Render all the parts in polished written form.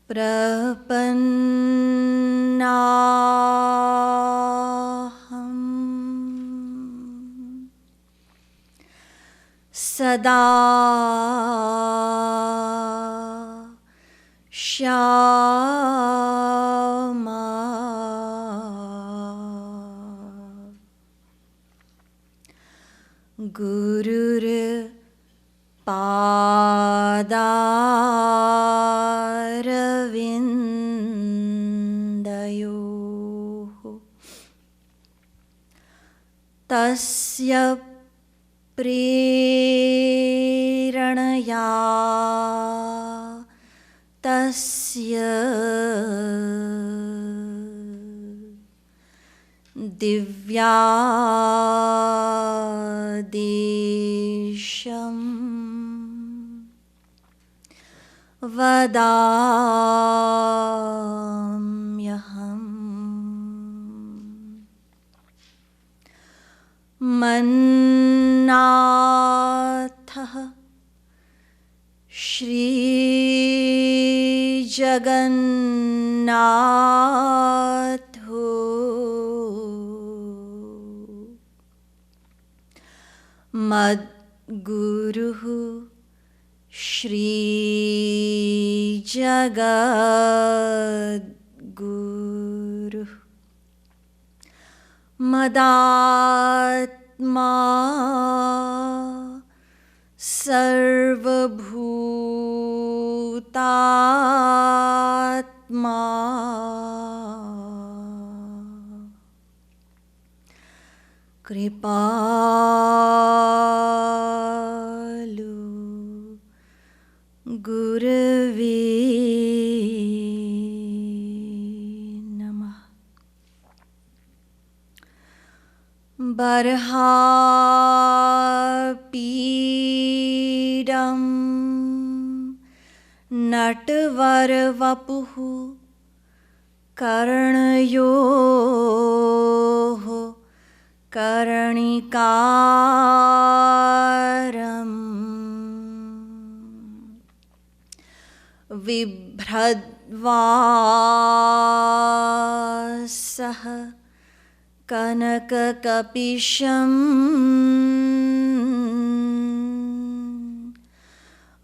Prapannaham sada Shama Gurur Padaravindayo Tasya Preranaya Tasya Divyadesham Vadamyaham Mannatha Shri Jagannatho Madguruhu Shri Jagadguru Madatma Sarvabhutatma Kripalu Gurave Namah Barhapidam Natvarvapuhu Karnayoho Karanikaram Vibhradvasaha Kanakakapisham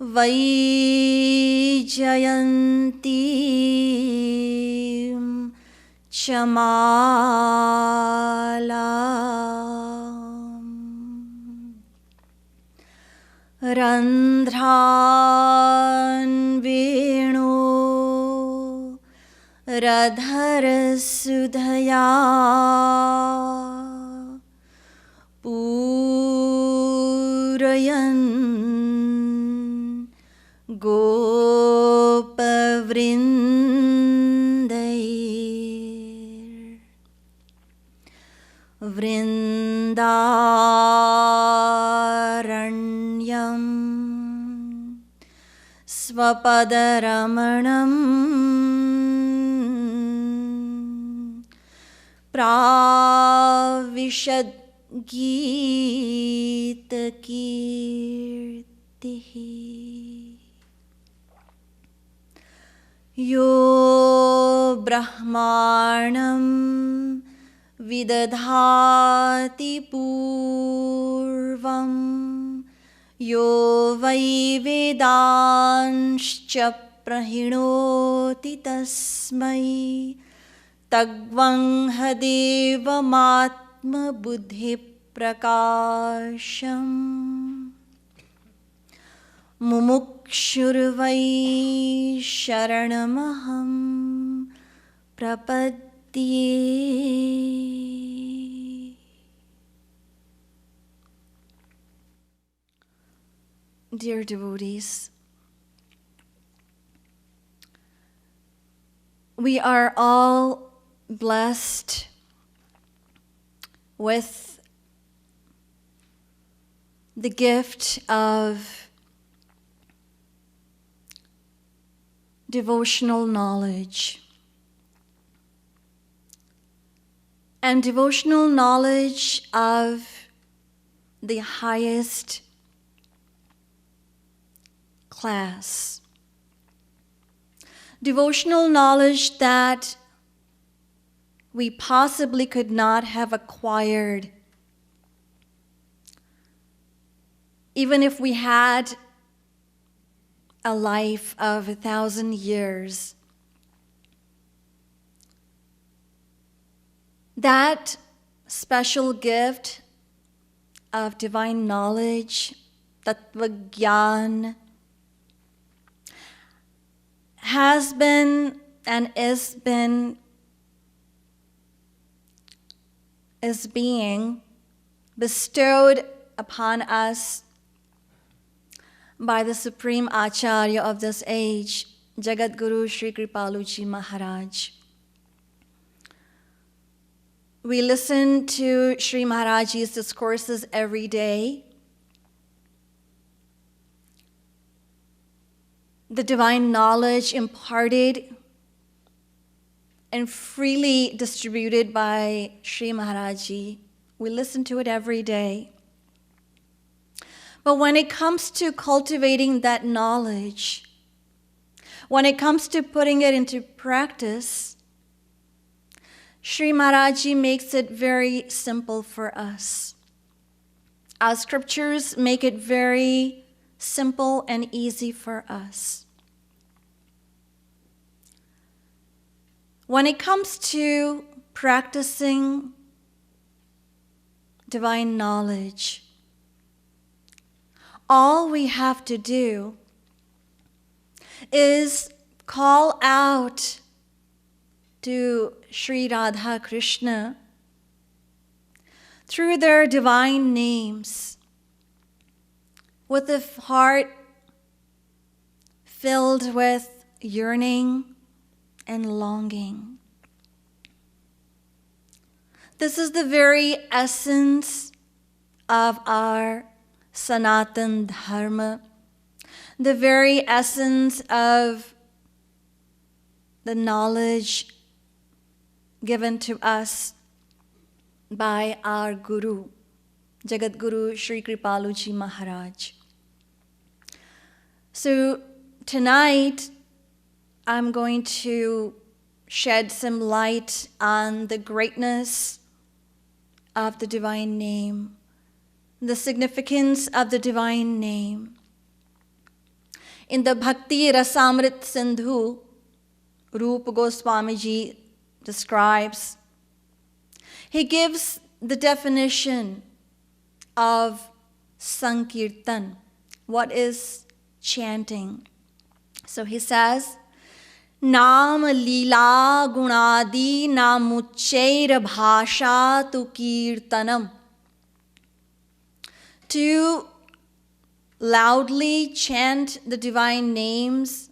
Vaijayantim Chamalam Randhran Venu Radharasudhaya Purayan Gopavrindair Vrindaranyam Svapadaramanam Pravishad Gita Kirtihi Yo Brahmanam Vidadhati Purvam Yo Vai Vedanscha Prahinoti Tasmai Tagvang Hadeva Matma Buddhi Prakasham Mumukshurvai Sharanamaham Prapadye. Dear devotees, we are all blessed with the gift of devotional knowledge. And devotional knowledge of the highest class. devotional knowledge that we possibly could not have acquired even if we had a life of 1,000 years. That special gift of divine knowledge, Tattva Gyan, has been and is being bestowed upon us by the Supreme Acharya of this age, Jagadguru Shree Kripaluji Maharaj. We listen to Sri Maharaj's discourses every day. The divine knowledge imparted and freely distributed by Sri Maharaji, we listen to it every day. But when it comes to cultivating that knowledge, when it comes to putting it into practice, Sri Maharaji makes it very simple for us. Our scriptures make it very simple and easy for us. When it comes to practicing divine knowledge, all we have to do is call out to Sri Radha Krishna through their divine names with a heart filled with yearning and longing. This is the very essence of our Sanatan Dharma, the very essence of the knowledge given to us by our Guru, Jagadguru Shree Kripaluji Maharaj. So tonight, I'm going to shed some light on the greatness of the divine name, the significance of the divine name. In the Bhakti Rasamrit Sindhu, Rupa Goswamiji describes, he gives the definition of Sankirtan. What is chanting? So he says, Naam Leela Gunadi Namuchair Bhasha Tu Kirtanam. To loudly chant the divine names,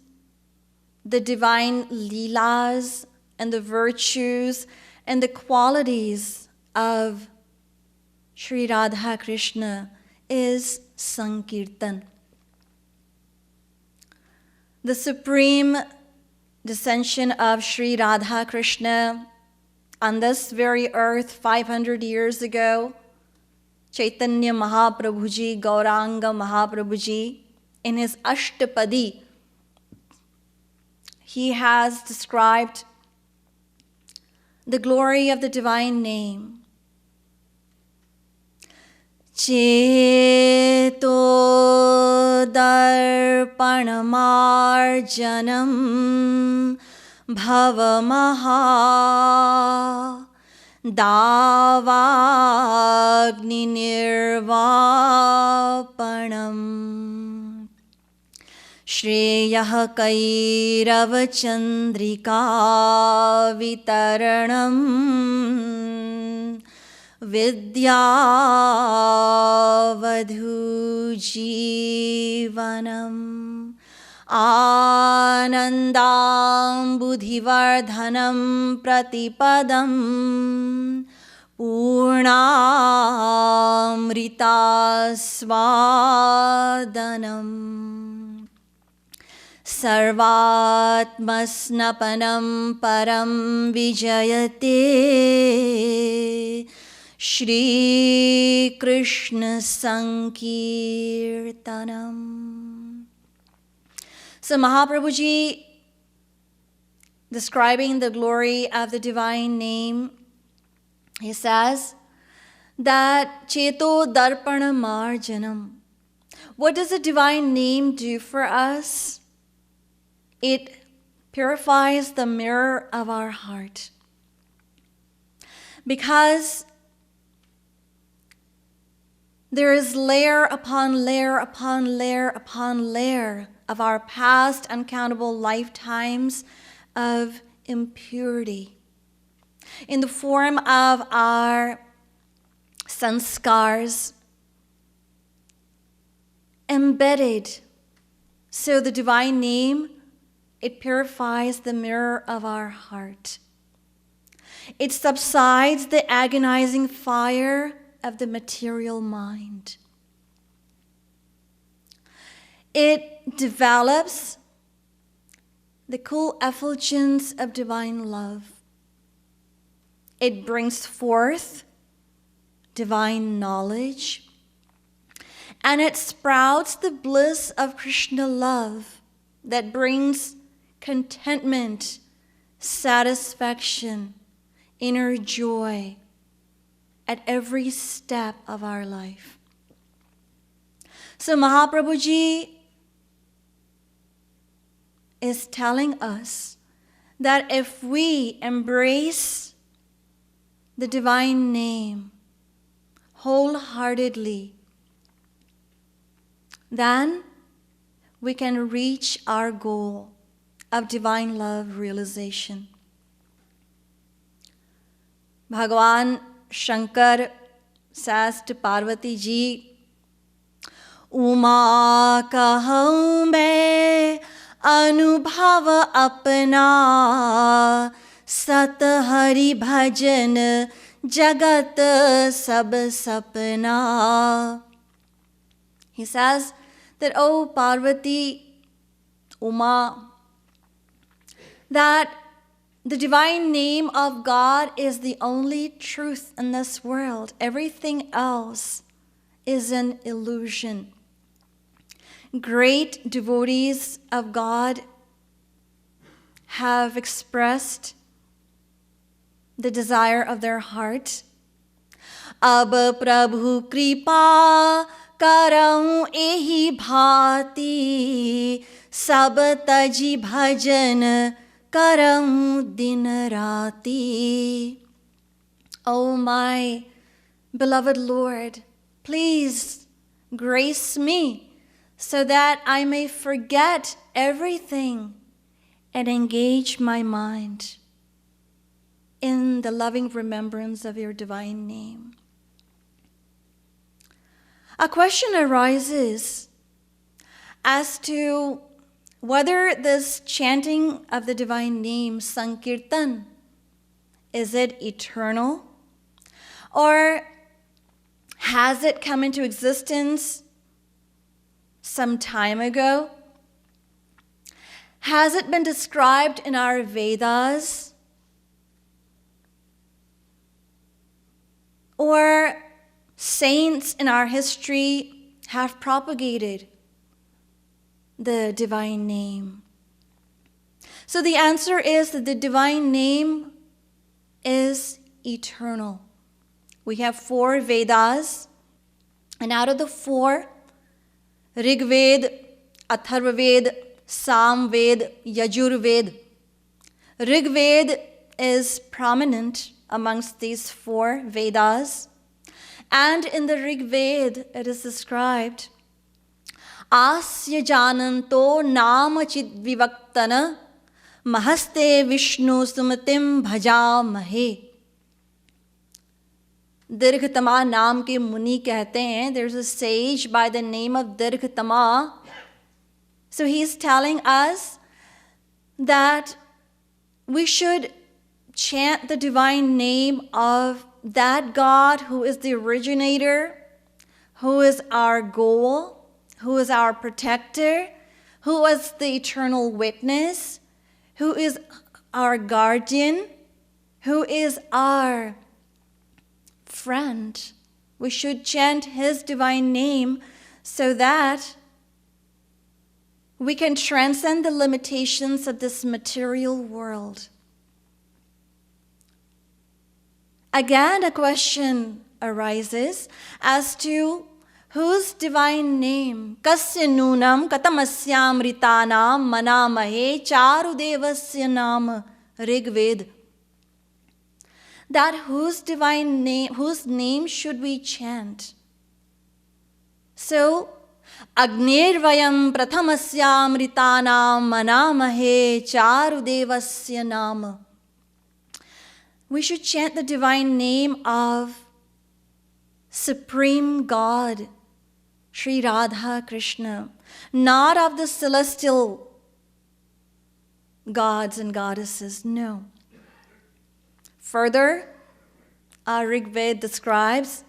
the divine leelas, and the virtues and the qualities of Sri Radha Krishna is Sankirtan. The supreme descension of Sri Radha Krishna on this very earth 500 years ago, Chaitanya Mahaprabhuji, Gauranga Mahaprabhuji, in his Ashtapadi, he has described the glory of the divine name. Cheto darpanamarjanam bhavamaha davagni nirvapanam Shreyah kairav chandrika vitaranam vidyavadhu jivanam anandam buddhivardhanam pratipadam purnamrita svadanam sarvatmasnapanam param vijayate Shri Krishna Sankirtanam. So Mahaprabhuji describing the glory of the divine name, he says that Cheto Darpana Marjanam. What does the divine name do for us? It purifies the mirror of our heart. Because there is layer upon layer upon layer upon layer of our past uncountable lifetimes of impurity in the form of our sanskars embedded. So the divine name, it purifies the mirror of our heart. It subsides the agonizing fire of the material mind. It develops the cool effulgence of divine love. It brings forth divine knowledge, and it sprouts the bliss of Krishna love that brings contentment, satisfaction, inner joy at every step of our life. So Mahaprabhuji is telling us that if we embrace the divine name wholeheartedly, then we can reach our goal of divine love realization. Bhagavan Shankar says to Parvati ji, Uma kahau mein anubhav apna, sat hari bhajan jagat sab sapna. He says that, oh Parvati, Uma, that the divine name of God is the only truth in this world. Everything else is an illusion. Great devotees of God have expressed the desire of their heart. Ab Prabhu Kripa Karau ehi bhati, sab taji bhajan Karam din rati. Oh my beloved Lord, please grace me so that I may forget everything and engage my mind in the loving remembrance of your divine name. A question arises as to whether this chanting of the divine name, Sankirtan, is it eternal? Or has it come into existence some time ago? Has it been described in our Vedas? Or saints in our history have propagated the divine name? So the answer is that the divine name is eternal. We have 4 Vedas, and out of the 4, Rig Ved, Atharva Ved, Sam Ved, Yajur Ved. Rig Ved is prominent amongst these 4 Vedas, and in the Rig Ved it is described, Asya jananto nama chid vivaktana mahaste Vishnu sumatim bhajamahe. Dirghatama naam ke muni कहते हैं. There's a sage by the name of Dirghatama. So he's telling us that we should chant the divine name of that God who is the originator, who is our goal, who is our protector, who is the eternal witness, who is our guardian, who is our friend. We should chant his divine name so that we can transcend the limitations of this material world. Again, a question arises as to whose divine name, kasya nunam katamasyamritanam manamahe charudevasya nama Rigved. That whose name should we chant? So, Agnirvayam prathamasyaamritanam manamahe charudevasya nama. We should chant the divine name of Supreme God, Sri Radha Krishna, not of the celestial gods and goddesses, no. Further, our Rigved describes,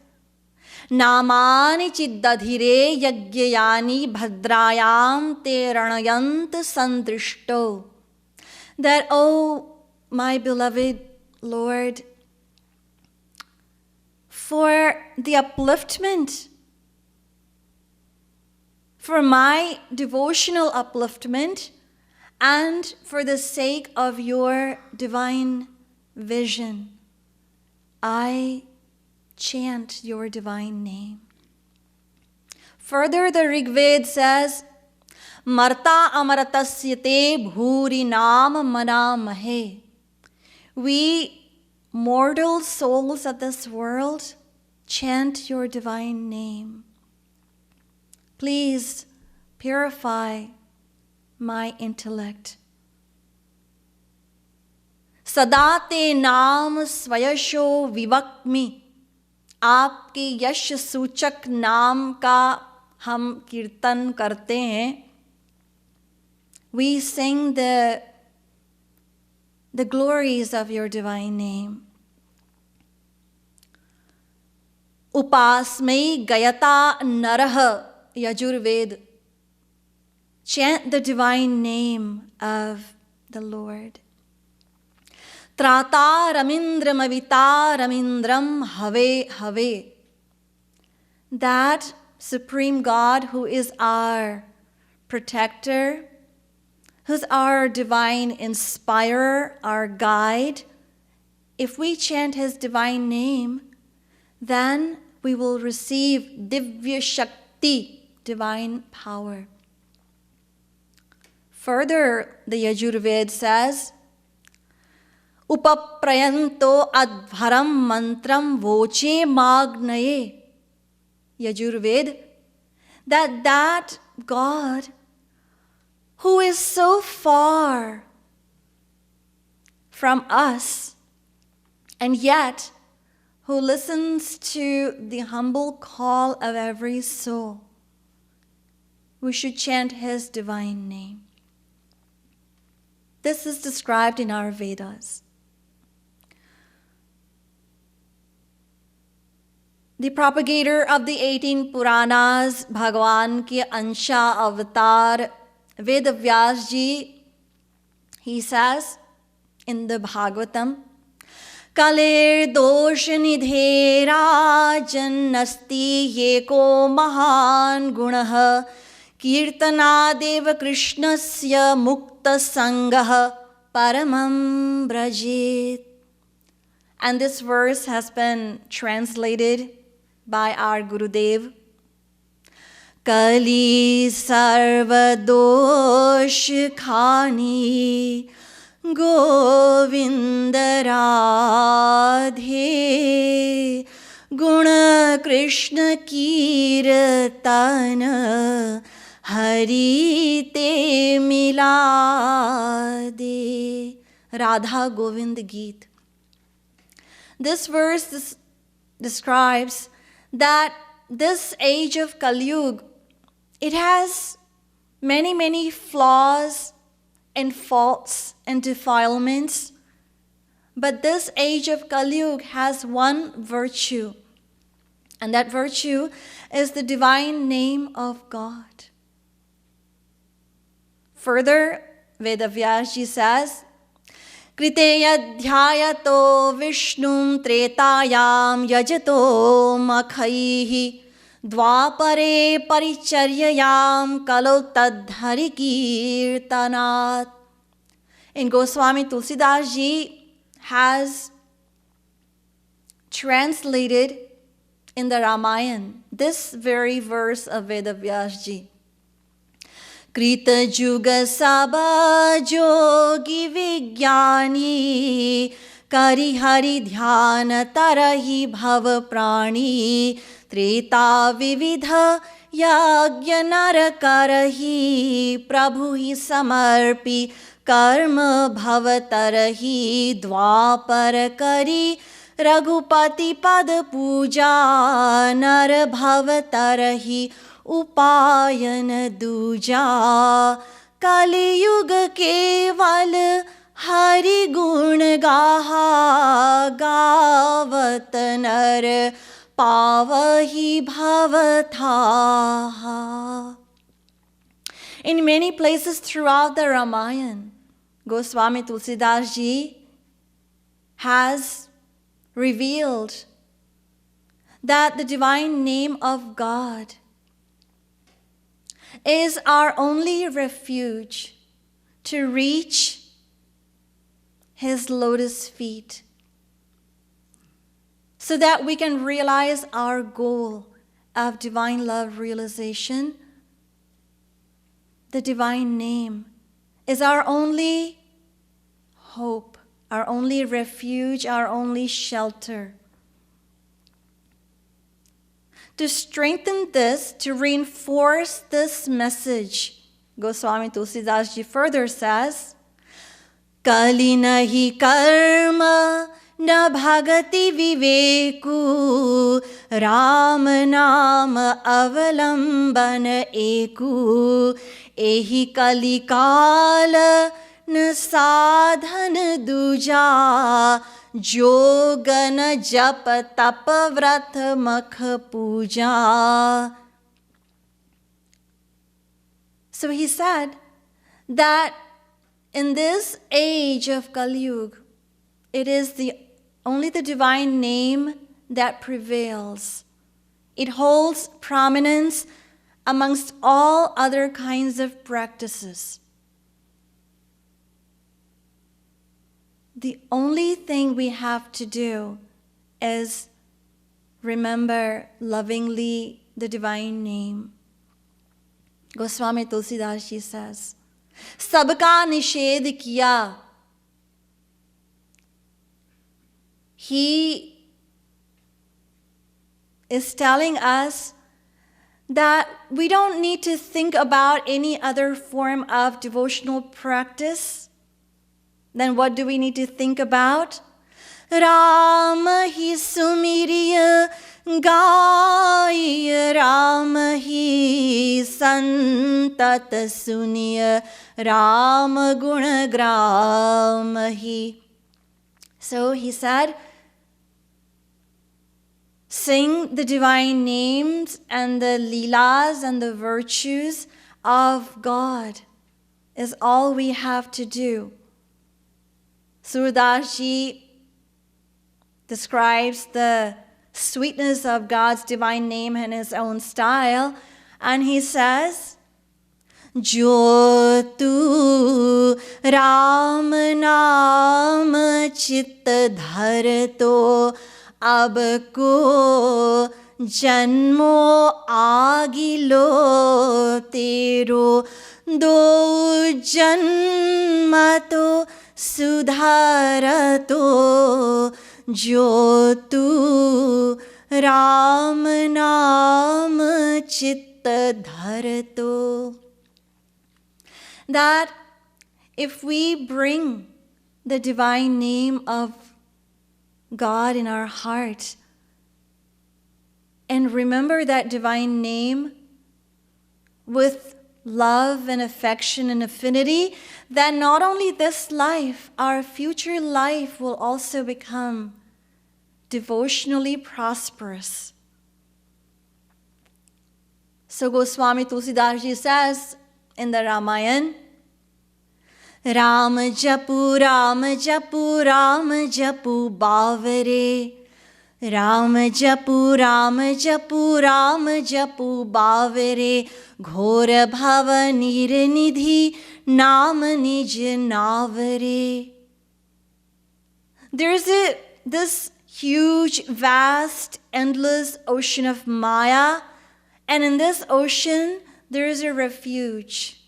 Namani chiddadhire yagyayani bhadrayam te ranayant sandrishto. That, oh, my beloved Lord, for the upliftment, for my devotional upliftment, and for the sake of your divine vision, I chant your divine name. Further, the Rigved says, Marta amaratasya bhuri nam manamahe. We mortal souls of this world chant your divine name. Please purify my intellect. Sadate naam swayasho vivakmi. आपके यश सूचक नाम का हम कीर्तन करते हैं. We sing the glories of your divine name. Upasmai gayata narah Yajurved. Chant the divine name of the Lord. Trata ramindramavita ramindram have have. That Supreme God who is our protector, who's our divine inspirer, our guide, if we chant his divine name, then we will receive Divya Shakti, divine power. Further, the Yajurved says, Upaprayanto adharam mantram voche magnaye. Yajurved, that God who is so far from us and yet who listens to the humble call of every soul, we should chant his divine name. This is described in our Vedas. The propagator of the 18 Puranas, Bhagwan ke Ansha Avatar, Vedavyas ji, he says in the Bhagavatam, Kaler dosh nidhera jannasti yeko mahan gunah kirtana deva krishnasya mukta sangah paramam brajit. And this verse has been translated by our Gurudev. Kali sarva dosh khani Govinda Radhe Guna Krishna Kirtana Hari te milade. Radha Govind Geet. This verse describes that this age of Kali Yuga, it has many, many flaws and faults and defilements. But this age of Kali Yuga has one virtue, and that virtue is the divine name of God. Further, Vedavyasji says, Kriteya dhyayato vishnum tretayam yajato makhaihi Dvapare paricharyayam kalo tadhari kirtanat. And Goswami Tulsidas Ji has translated in the Ramayana this very verse of Vedavyas Ji. Krita Juga Saba Jogi Vigyani Kari Hari Dhyana Tarahi Bhava Prani Treta Vividha Yagya Narakarahi Prabhuhi Samarpi Karma Bhavatarahi Dvapar Kari Raghupati Pada Puja Nar Bhavatarahi Upayan Duja Kali Yuga Keval Hari Gun Gaha Gavat Nar Pavahi Bhavatha. In many places throughout the Ramayana, Goswami Tulsidas Ji has revealed that the divine name of God is our only refuge to reach His lotus feet, so that we can realize our goal of divine love realization. The divine name is our only hope, our only refuge, our only shelter. To strengthen this, to reinforce this message, Goswami Tulsidas Ji further says, Kali nahi karma na bhagati viveku Ram naam avalamban eku Ehi kali kala न साधन दूजा जोगन जप तप व्रत मख पूजा. So he said that in this age of Kali Yuga, it is only the divine name that prevails. It holds prominence amongst all other kinds of practices. The only thing we have to do is remember lovingly the divine name. Goswami Tulsidas Ji says, Sabka nishedh kiya. He is telling us that we don't need to think about any other form of devotional practice. Then what do we need to think about? Ram hi sumiriya gai, Ram hi santat suniya, Ram gunagram hi. So he said, sing the divine names and the leelas and the virtues of God is all we have to do. Surdas Ji describes the sweetness of God's divine name in his own style, and he says, Jo tu Ram naam chit dharto ab ko janmo agilo tero do janma to sudharato jo tu Ram naam chit dharto. That if we bring the divine name of God in our heart and remember that divine name with love and affection and affinity, then not only this life, our future life will also become devotionally prosperous. So Goswami Tulsidas Ji says in the Ramayana, Ram japu, Ram japu, Ram japu bavare, Ram japu, Ram japu, Ram japu, bavere, ghora bhava niranidhi, nam nij navare. There's this huge, vast, endless ocean of Maya, and in this ocean, there is a refuge.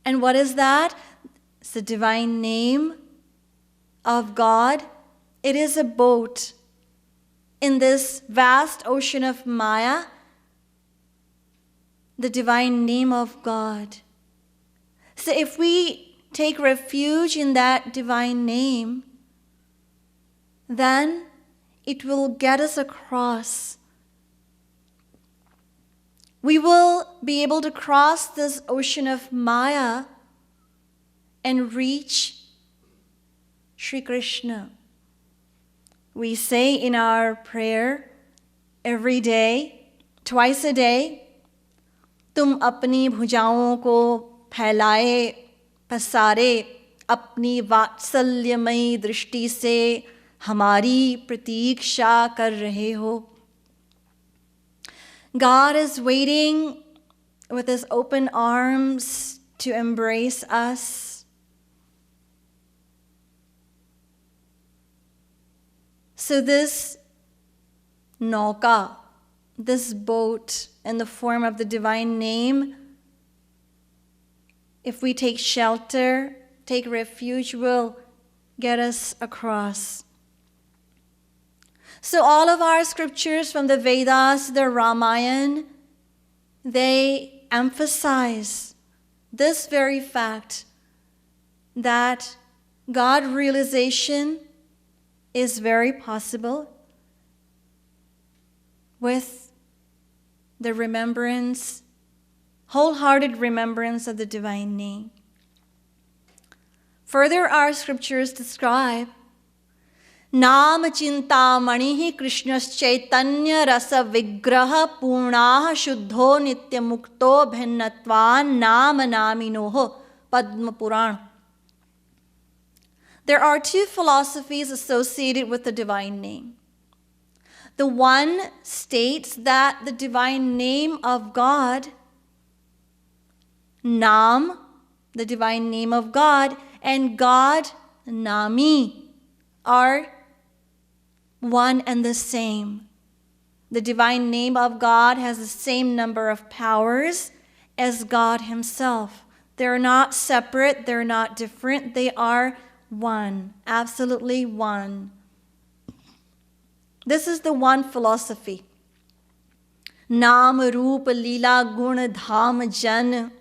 And what is that? It's the divine name of God. It is a boat in this vast ocean of Maya, the divine name of God. So if we take refuge in that divine name, then it will get us across. We will be able to cross this ocean of Maya and reach Sri Krishna. We say in our prayer every day, twice a day, तुम अपनी भुजाओं को फैलाए पसारे अपनी वात्सल्यमयी दृष्टि से हमारी प्रतीक्षा कर रहे हो. God is waiting with his open arms to embrace us. So this nauka, this boat in the form of the divine name, if we take shelter, take refuge, will get us across. So all of our scriptures from the Vedas, the Ramayana, they emphasize this very fact that God realization is very possible with the remembrance, wholehearted remembrance of the divine name. Further, our scriptures describe Nam chinta manihi Krishna's chaitanya rasa vigraha purnaha shuddho nitya mukto bhinnatvan nama naminoho Padma Purana. There are two philosophies associated with the divine name. The one states that the divine name of God, Nam, the divine name of God, and God, Nami, are one and the same. The divine name of God has the same number of powers as God himself. They're not separate, they're not different, they are one, absolutely one. This is the one philosophy. Naam, Roop, Leela, Gun, Dham, Jan,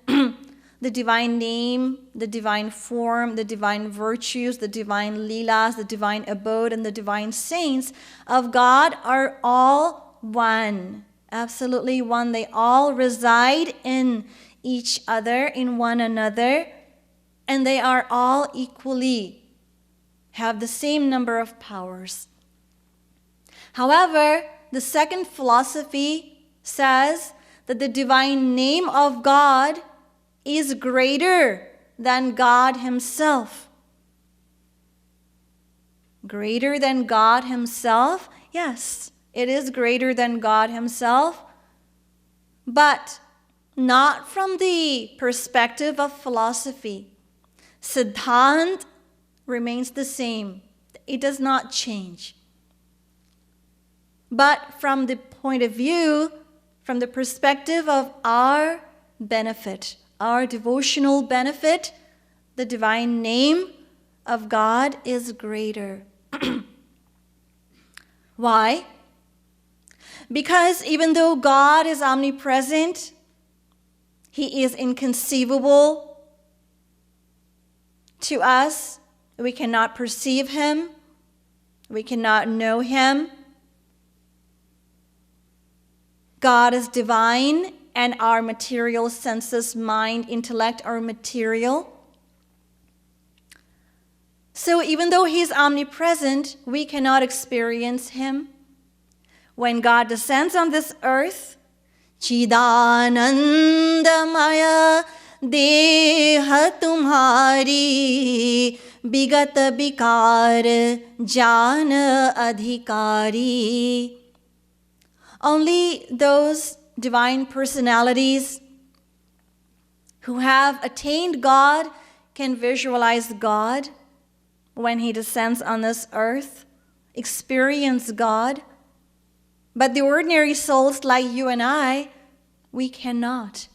the divine name, the divine form, the divine virtues, the divine Leelas, the divine abode, and the divine saints of God are all one, absolutely one. They all reside in each other, in one another, and they are all equally have the same number of powers. However, the second philosophy says that the divine name of God is greater than God himself. Greater than God himself? Yes, it is greater than God himself, but not from the perspective of philosophy. Siddhant remains the same. It does not change. But from the point of view, from the perspective of our benefit, our devotional benefit, the divine name of God is greater. Why? Because even though God is omnipresent, he is inconceivable to us. We cannot perceive him. We cannot know him. God is divine, and our material senses, mind, intellect are material. So even though he's omnipresent, we cannot experience him. When God descends on this earth, Chidanandamaya देह तुम्हारी विगत विकार जान अधिकारी. Only those divine personalities who have attained God can visualize God when He descends on this earth, experience God. But the ordinary souls like you and I, we cannot.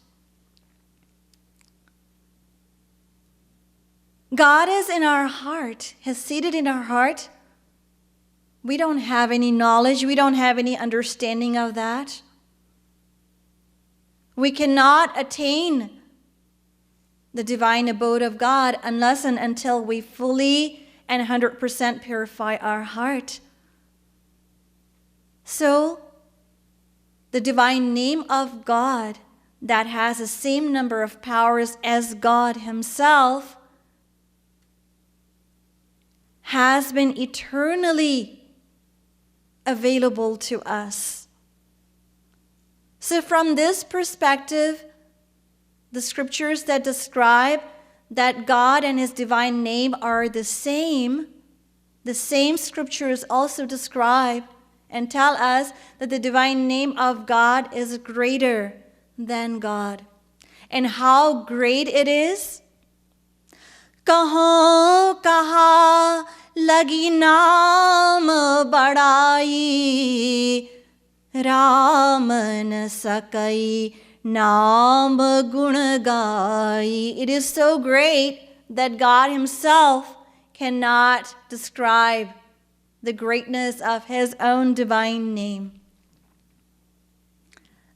God is in our heart, is seated in our heart. We don't have any knowledge, we don't have any understanding of that. We cannot attain the divine abode of God unless and until we fully and 100% purify our heart. So, the divine name of God that has the same number of powers as God Himself has been eternally available to us. So from this perspective, the scriptures that describe that God and His divine name are the same scriptures also describe and tell us that the divine name of God is greater than God. And how great it is? Kaho kaha lagi naam badai, Ram na sakai naam gun gai. It is so great that God Himself cannot describe the greatness of His own divine name.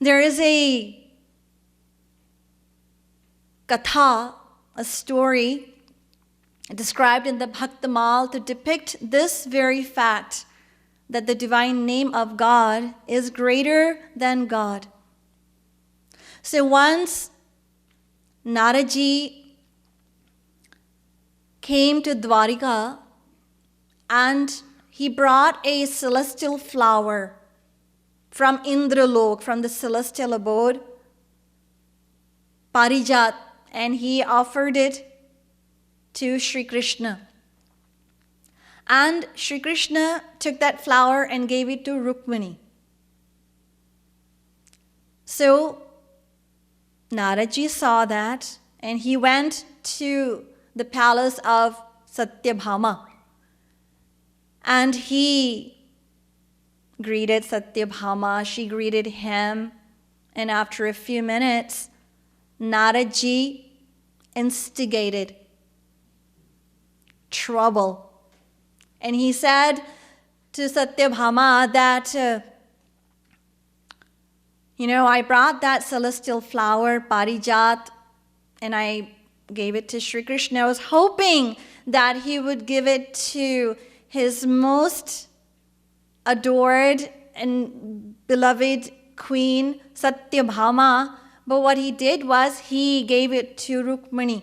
There is a katha, a story described in the Bhakti to depict this very fact, that the divine name of God is greater than God. So once Naraji came to Dwarika and he brought a celestial flower from Indralok, from the celestial abode, Parijat, and he offered it to Sri Krishna. And Sri Krishna took that flower and gave it to Rukmini. So Naraji saw that and he went to the palace of Satyabhama. And he greeted Satyabhama, she greeted him, and after a few minutes, Naraji instigated trouble. And he said to Satyabhama that, I brought that celestial flower, Parijat, and I gave it to Sri Krishna. I was hoping that he would give it to his most adored and beloved queen, Satyabhama. But what he did was he gave it to Rukmini.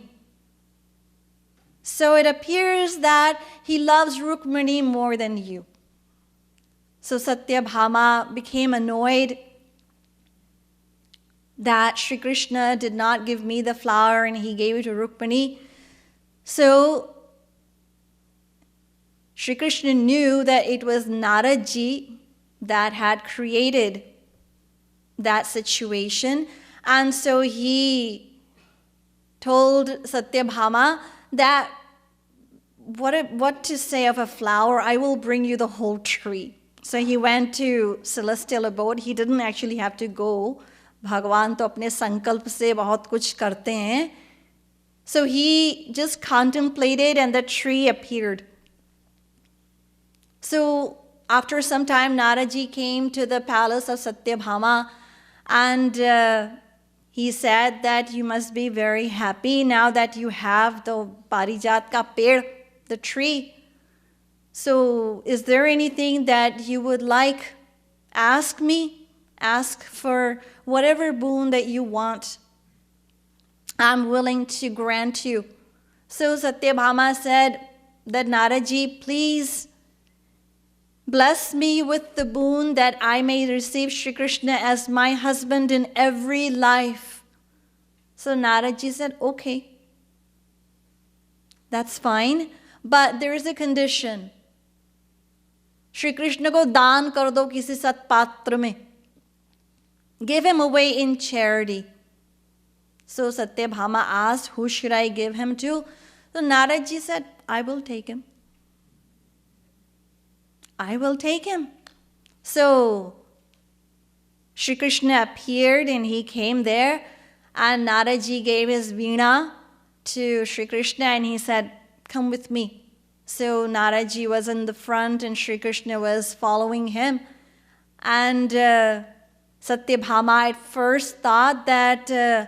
So it appears that he loves Rukmini more than you. So Satyabhama became annoyed that Sri Krishna did not give me the flower and he gave it to Rukmini. So Sri Krishna knew that it was Naraji that had created that situation. And so he told Satyabhama that what to say of a flower, I will bring you the whole tree. So he went to celestial abode. He didn't actually have to go. Bhagwan to apne sankalp se bahut kuch karte hain. So he just contemplated and the tree appeared. So after some time, Naraji came to the palace of Satyabhama and he said that you must be very happy now that you have the Parijat ka ped, the tree. So is there anything that you would like? Ask me. Ask for whatever boon that you want. I'm willing to grant you. So Satyabhama said that Naraji, please bless me with the boon that I may receive Shri Krishna as my husband in every life. So Narad said, okay, that's fine, but there is a condition. Shri Krishna ko daan kar do kisi sat patra mein. Give him away in charity. So Satyabhama asked, who should I give him to? So Narad said, I will take him. I will take him. So Shri Krishna appeared and he came there, and Narad gave his veena to Shri Krishna and he said, come with me. So Narad was in the front and Shri Krishna was following him. And Satyabhama at first thought that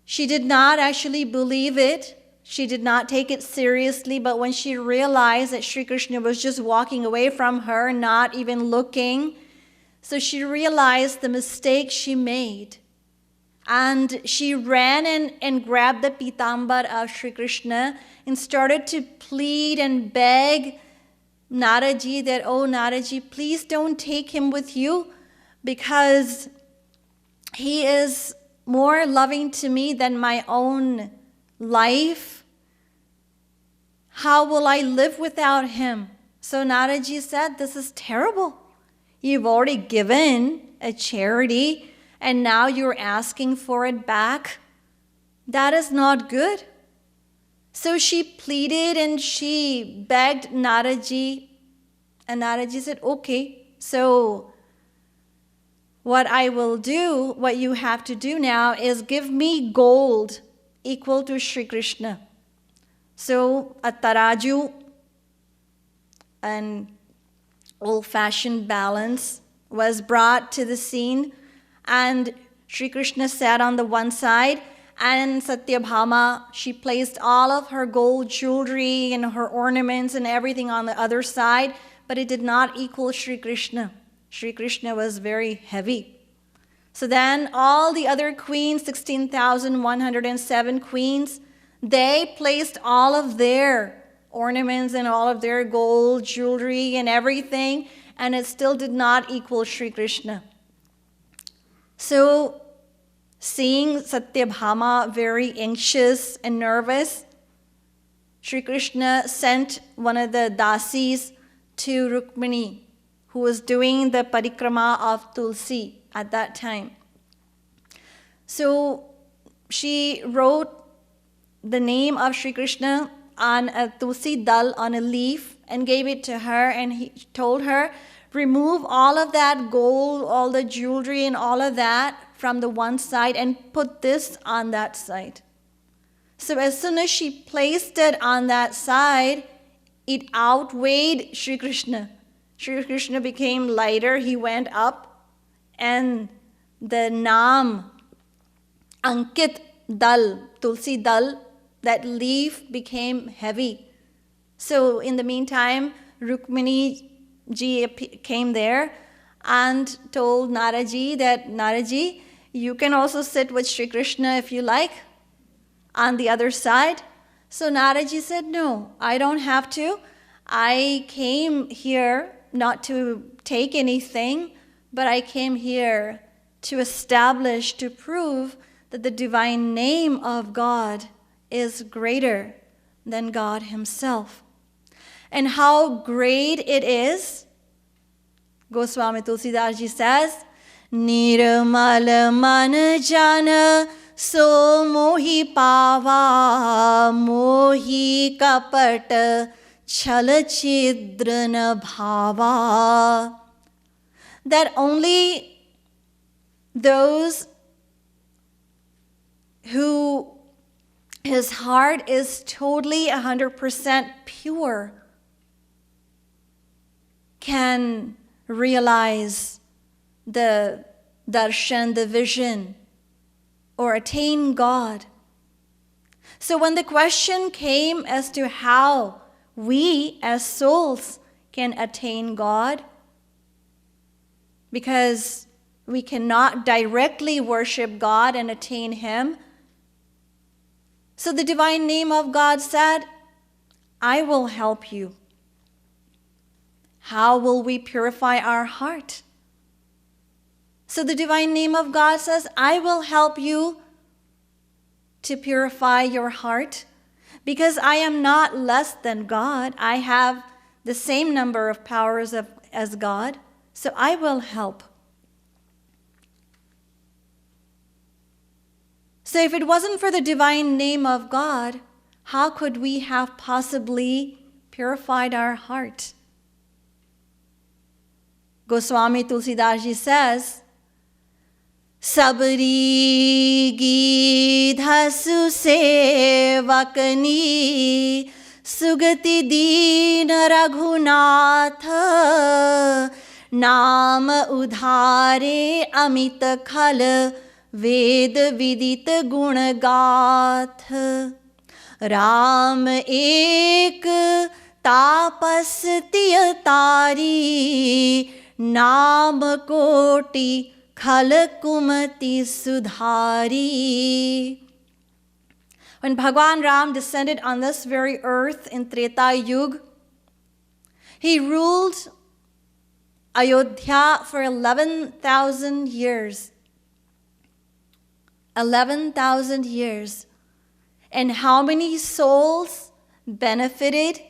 she did not actually believe it. She did not take it seriously, but when she realized that Shri Krishna was just walking away from her, not even looking, so she realized the mistake she made. And she ran and grabbed the pitambar of Shri Krishna and started to plead and beg Narad that, oh Narad, please don't take him with you, because he is more loving to me than my own life. How will I live without him? So Narad said, this is terrible. You've already given a charity and now you're asking for it back. That is not good. So she pleaded and she begged Narad, and Narad said, okay, so what I will do, what you have to do now is give me gold equal to Shri Krishna. So a taraju, an old-fashioned balance, was brought to the scene, and Shri Krishna sat on the one side, and Satyabhama, she placed all of her gold jewelry and her ornaments and everything on the other side, but it did not equal Shri Krishna. Shri Krishna was very heavy. So then all the other queens, 16,107 queens, they placed all of their ornaments and all of their gold jewelry and everything, and it still did not equal Shri Krishna. So seeing Satyabhama very anxious and nervous, Shri Krishna sent one of the dasis to Rukmini, who was doing the parikrama of Tulsi at that time. So she wrote the name of Shri Krishna on a Tulsi dal, on a leaf, and gave it to her, and he told her, remove all of that gold, all the jewelry and all of that from the one side and put this on that side. So as soon as she placed it on that side, it outweighed Shri Krishna. Shri Krishna became lighter, he went up, and the Naam, Ankit Dal, Tulsi Dal, that leaf became heavy. So in the meantime, Rukmini ji came there and told Narad that, Narad, you can also sit with Shri Krishna if you like on the other side. So Narad said, no, I don't have to. I came here not to take anything, but I came here to establish, to prove that the divine name of God is greater than God himself. And how great it is, Goswami Tulsidas ji says, Nirmal man jana so mohi pava, mohi kapat chal chidran bhava. That only those who his heart is totally 100% pure can realize the darshan, the vision, or attain God. So when the question came as to how we as souls can attain God, because we cannot directly worship God and attain him, so the divine name of God said, I will help you. How will we purify our heart? So the divine name of God says, I will help you to purify your heart? Because I am not less than God. I have the same number of powers as God, so I will help. So if it wasn't for the divine name of God, how could we have possibly purified our heart? Goswami Tulsidas Ji says, Sabri gidhasu sevakani sugati deen raghunatha naam udhare amit khal ved vidit gun gath Ram ek tapas tiyatari naam koti khal kumati sudhari. When Bhagwan Ram descended on this very earth in Treta Yuga, he ruled Ayodhya for 11,000 years. 11,000 years. And how many souls benefited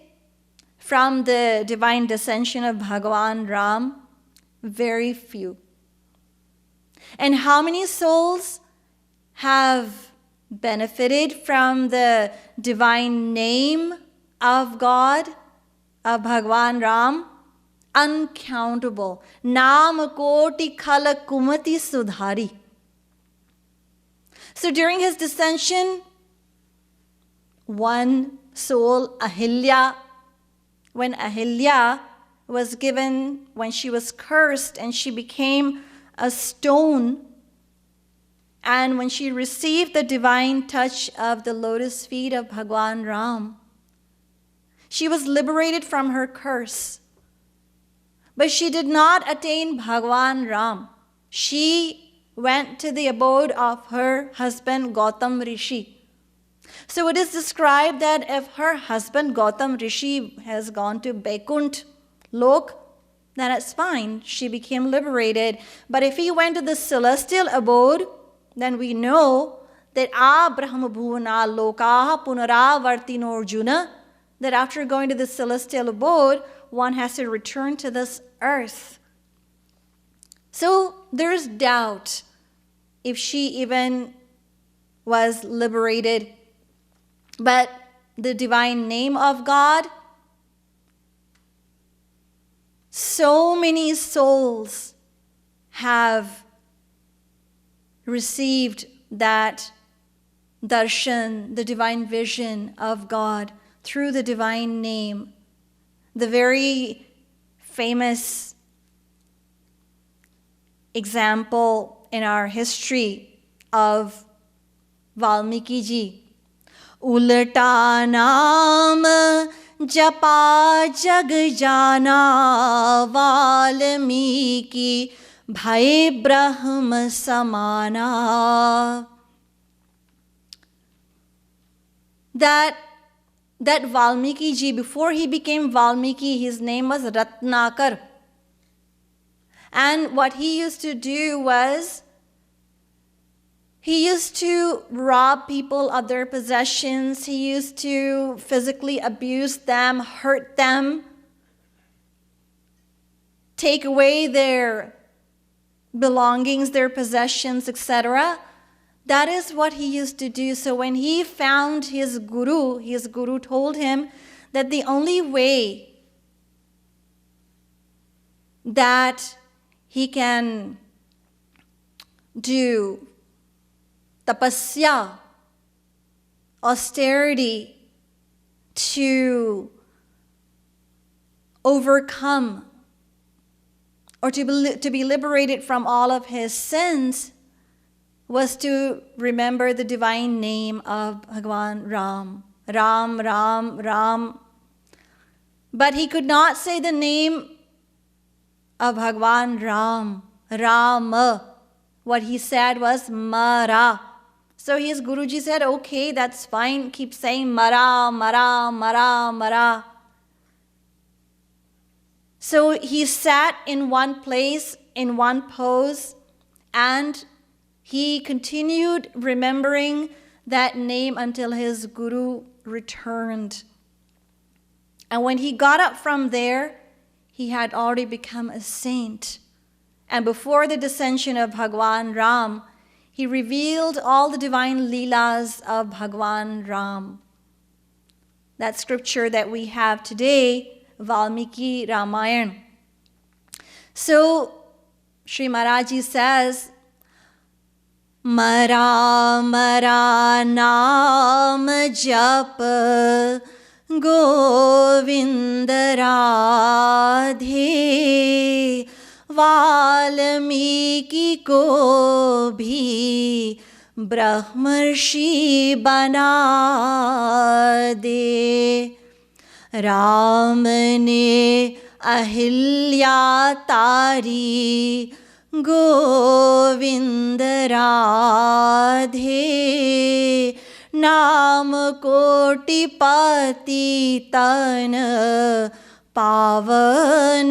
from the divine descension of Bhagwan Ram? Very few. And how many souls have benefited from the divine name of God, of Bhagwan Ram? Uncountable. Naam koti khala kumati sudhari. So during his descension, one soul, Ahilya, when Ahilya was given, when she was cursed and she became a stone, and when she received the divine touch of the lotus feet of Bhagwan Ram, she was liberated from her curse. But she did not attain Bhagwan Ram. She went to the abode of her husband Gautam Rishi. So it is described that if her husband Gautam Rishi has gone to Vaikuntha Lok, then it's fine. She became liberated. But if he went to the celestial abode, then we know that Brahma Bhuvana Lokaha Punaravartino Arjuna, that after going to the celestial abode, one has to return to this earth. So there's doubt if she even was liberated. But the divine name of God, so many souls have received that darshan, the divine vision of God through the divine name. The very famous example in our history of Valmiki ji. Ulta naam japa jag jana Valmiki bhai Brahma samana. That Valmiki ji, before he became Valmiki, his name was Ratnakar. And what he used to do was, he used to rob people of their possessions. He used to physically abuse them, hurt them, take away their belongings, their possessions, etc. That is what he used to do. So when he found his guru told him that the only way that he can do tapasya, austerity, to overcome or to be liberated from all of his sins was to remember the divine name of Bhagwan Ram. Ram, Ram, Ram. But he could not say the name of Bhagwan Ram, Rama. What he said was Mara. So his Guruji said, okay, that's fine. Keep saying Mara, Mara, Mara, Mara. So he sat in one place, in one pose, and he continued remembering that name until his guru returned. And when he got up from there, he had already become a saint. And before the descension of Bhagwan Ram, he revealed all the divine leelas of Bhagwan Ram. That scripture that we have today, Valmiki Ramayana. So, Sri Maharaji says, Mara Mara Naam Jap Govinda Radhe Valmiki ko bhi Brahmarshi bana de. Ram ne Ahilya tari Govinda Radhe Naam koti pati tan pavan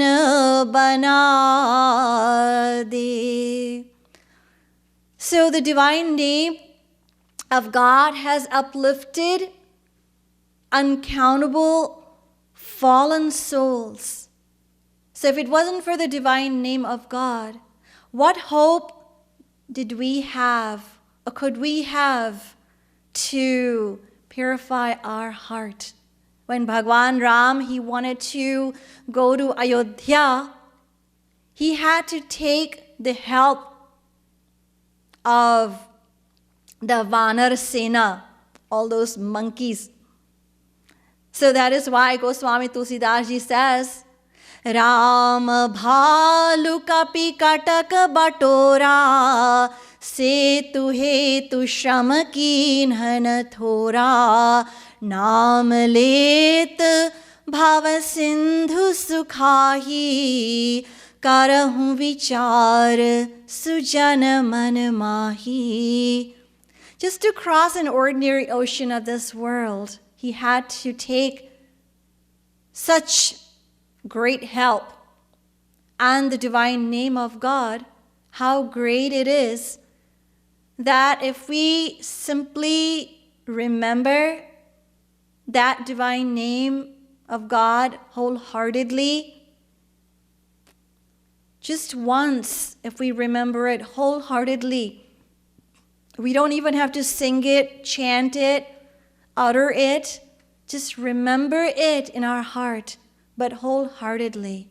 bana de. So the divine name of God has uplifted uncountable fallen souls. So if it wasn't for the divine name of God, what hope did we have, or could we have, to purify our heart? When Bhagwan Ram, he wanted to go to Ayodhya, he had to take the help of the Vanar Sena, all those monkeys. So that is why Goswami Tulsidas ji says, Ram bhalu kapi katak batora se tuhe tu sham kinhan thora naam let bhav sindhu sukhahi karahun vichar sujan man mahi. Just to cross an ordinary ocean of this world, he had to take such great help. And the divine name of God, how great it is that if we simply remember that divine name of God wholeheartedly, just once, if we remember it wholeheartedly, we don't even have to sing it, chant it, utter it. Just remember it in our heart, but wholeheartedly.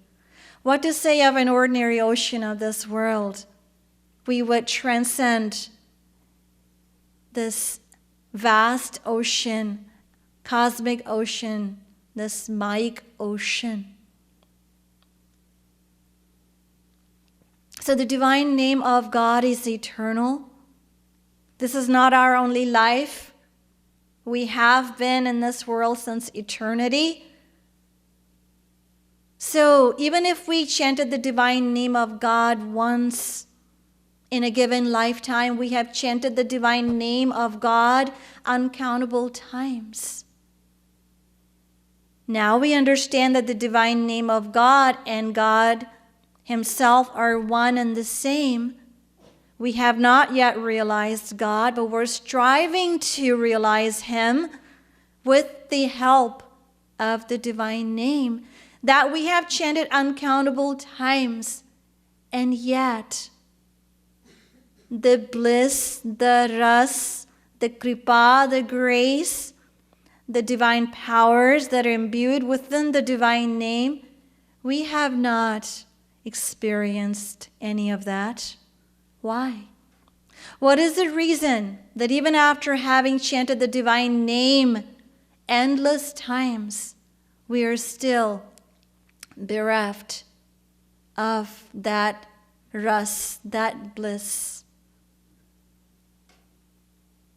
What to say of an ordinary ocean of this world? We would transcend this vast ocean, cosmic ocean, this Maic ocean. So the divine name of God is eternal. This is not our only life. We have been in this world since eternity. So even if we chanted the divine name of God once in a given lifetime, we have chanted the divine name of God uncountable times. Now we understand that the divine name of God and God Himself are one and the same. We have not yet realized God, but we're striving to realize Him with the help of the divine name that we have chanted uncountable times. And yet, the bliss, the ras, the kripa, the grace, the divine powers that are imbued within the divine name, we have not experienced any of that. Why? What is the reason that even after having chanted the divine name endless times, we are still bereft of that ras, that bliss?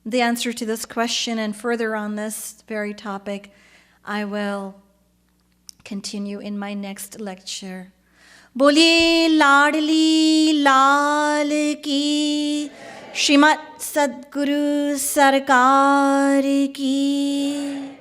The answer to this question and further on this very topic, I will continue in my next lecture. बोलिए लाडली लाल की श्रीमद् सद्गुरु सरकार की